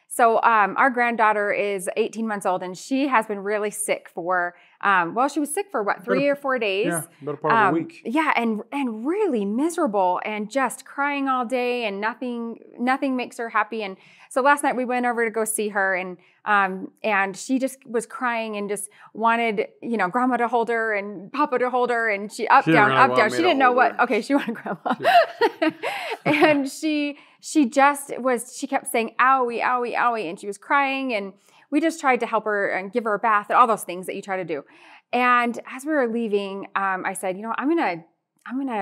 So our granddaughter is 18 months old, and she has been really sick for, she was sick for what, 3 or 4 days? Yeah, about a part of a week. Yeah, and really miserable and just crying all day, and nothing makes her happy. And so last night we went over to go see her, and she just was crying and just wanted, grandma to hold her and papa to hold her, and she up, down. She didn't know what, okay, she wanted grandma. Yeah. And she kept saying, owie, owie, owie. And she was crying, and we just tried to help her and give her a bath and all those things that you try to do. And as we were leaving, I said, I'm going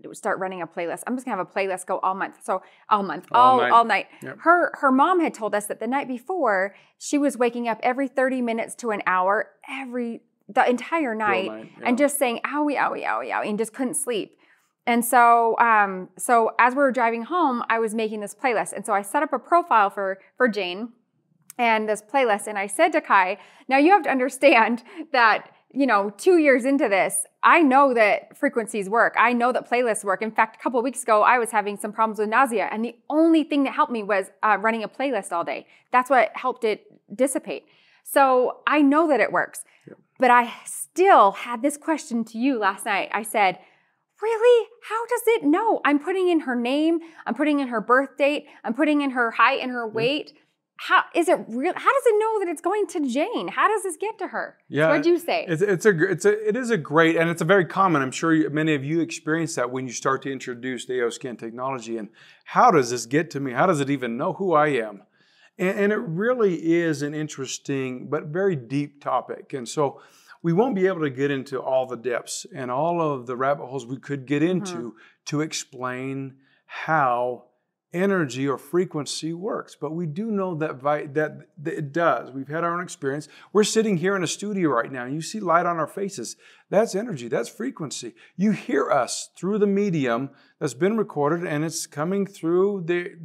to start running a playlist. I'm just going to have a playlist go all month. So all night. Yep. Her mom had told us that the night before, she was waking up every 30 minutes to an hour the entire night, and just saying, owie, owie, owie, owie, and just couldn't sleep. And so as we were driving home, I was making this playlist. And so I set up a profile for Jane and this playlist. And I said to Kai, now you have to understand that, 2 years into this, I know that frequencies work. I know that playlists work. In fact, a couple of weeks ago, I was having some problems with nausea. And the only thing that helped me was running a playlist all day. That's what helped it dissipate. So I know that it works. Yep. But I still had this question to you last night. I said, really? How does it know? I'm putting in her name. I'm putting in her birth date. I'm putting in her height and her weight. How is it real? How does it know that it's going to Jane? How does this get to her? Yeah, so what'd you say? It is a great, and it's a very common. I'm sure many of you experience that when you start to introduce the AO Scan technology. And how does this get to me? How does it even know who I am? And it really is an interesting but very deep topic. And so we won't be able to get into all the depths and all of the rabbit holes we could get into to explain how energy or frequency works. But we do know that it does. We've had our own experience. We're sitting here in a studio right now, and you see light on our faces. That's energy. That's frequency. You hear us through the medium that's been recorded, and it's coming through the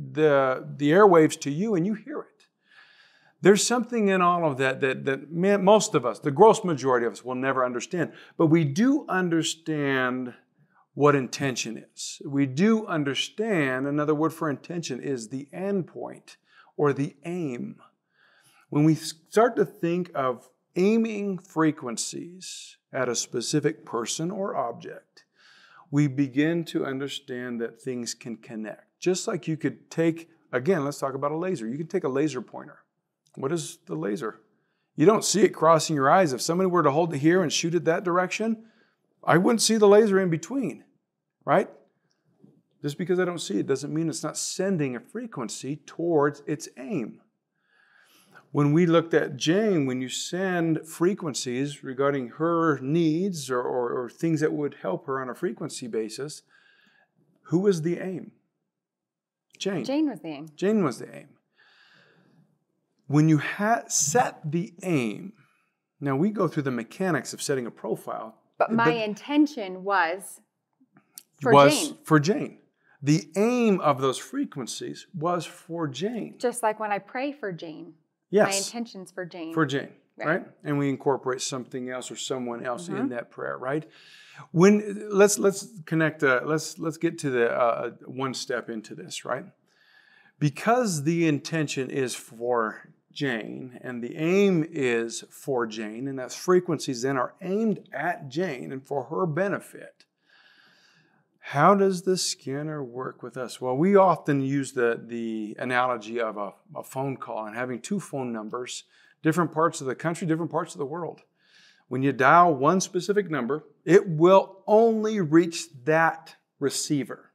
airwaves to you, and you hear it. There's something in all of that most of us, the gross majority of us, will never understand. But we do understand what intention is. We do understand, another word for intention is the end point or the aim. When we start to think of aiming frequencies at a specific person or object, we begin to understand that things can connect. Just like you could take, again, let's talk about a laser. You can take a laser pointer. What is the laser? You don't see it crossing your eyes. If somebody were to hold it here and shoot it that direction, I wouldn't see the laser in between, right? Just because I don't see it doesn't mean it's not sending a frequency towards its aim. When we looked at Jane, when you send frequencies regarding her needs or things that would help her on a frequency basis, who was the aim? Jane. Jane was the aim. Jane was the aim. When you set the aim, now we go through the mechanics of setting a profile. But my intention was Jane. For Jane. The aim of those frequencies was for Jane. Just like when I pray for Jane. Yes. My intention's for Jane. For Jane, right? And we incorporate something else or someone else in that prayer, right? When let's connect. Let's get to the one step into this, right? Because the intention is for Jane and the aim is for Jane, and that's frequencies then are aimed at Jane and for her benefit. How does the scanner work with us? Well, we often use the analogy of a phone call and having two phone numbers, different parts of the country, different parts of the world. When you dial one specific number, it will only reach that receiver.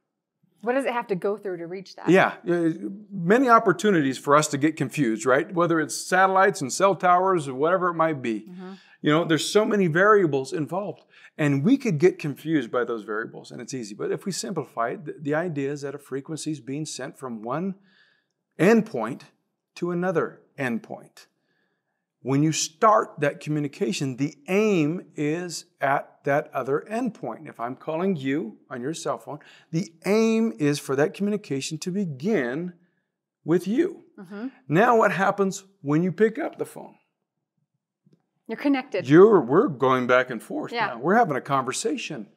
What does it have to go through to reach that? Yeah, many opportunities for us to get confused, right? Whether it's satellites and cell towers or whatever it might be. There's so many variables involved. And we could get confused by those variables, and it's easy. But if we simplify it, the idea is that a frequency is being sent from one endpoint to another endpoint. When you start that communication, the aim is at that other endpoint. If I'm calling you on your cell phone, the aim is for that communication to begin with you. Now what happens when you pick up the phone? You're connected. We're going back and forth now. We're having a conversation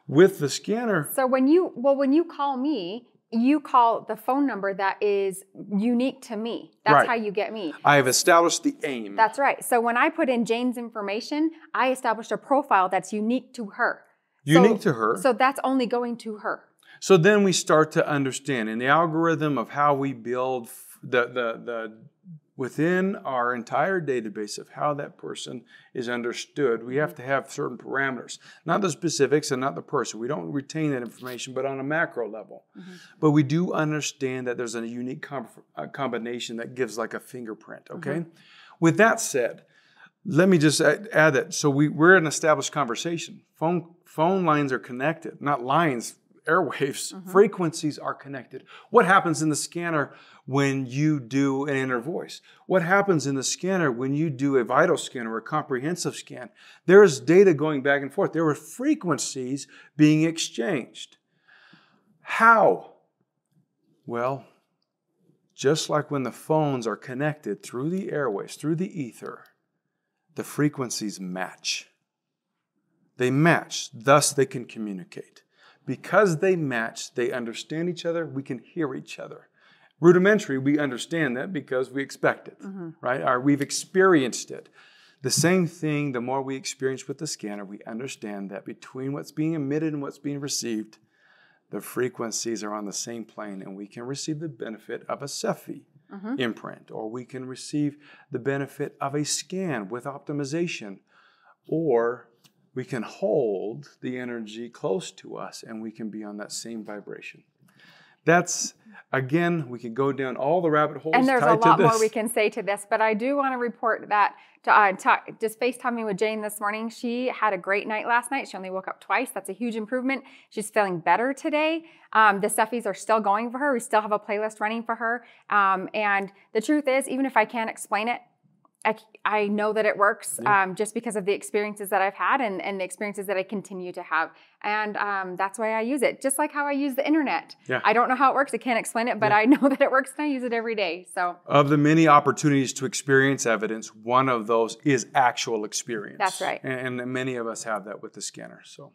with the scanner. So when you call me, you call the phone number that is unique to me. That's Right. how you get me. I have established the aim. That's right. So when I put in Jane's information, I established a profile that's unique to her. Unique to her. So that's only going to her. So then we start to understand in the algorithm of how we build the within our entire database of how that person is understood, we have to have certain parameters, not the specifics and not the person. We don't retain that information, but on a macro level. But we do understand that there's a unique combination that gives like a fingerprint, okay? With that said, let me just add that. So we're in an established conversation. Phone lines are connected, not lines, airwaves. Frequencies are connected. What happens in the scanner when you do an inner voice? What happens in the scanner when you do a vital scan or a comprehensive scan? There is data going back and forth. There are frequencies being exchanged. How? Well, just like when the phones are connected through the airways, through the ether, the frequencies match. They match, thus they can communicate. Because they match, they understand each other, we can hear each other. Rudimentary, we understand that because we expect it, right? Or we've experienced it. The same thing, the more we experience with the scanner, we understand that between what's being emitted and what's being received, the frequencies are on the same plane, and we can receive the benefit of a Cepheid imprint, or we can receive the benefit of a scan with optimization, or we can hold the energy close to us and we can be on that same vibration. That's, again, we can go down all the rabbit holes. And there's a lot more we can say to this, but I do want to report that just FaceTiming with Jane this morning, she had a great night last night. She only woke up twice. That's a huge improvement. She's feeling better today. The Cepheids are still going for her. We still have a playlist running for her. And the truth is, even if I can't explain it, I know that it works just because of the experiences that I've had and the experiences that I continue to have. And that's why I use it. Just like how I use the internet. Yeah. I don't know how it works. I can't explain it, but I know that it works and I use it every day. So, of the many opportunities to experience evidence, one of those is actual experience. That's right. And many of us have that with the scanner. So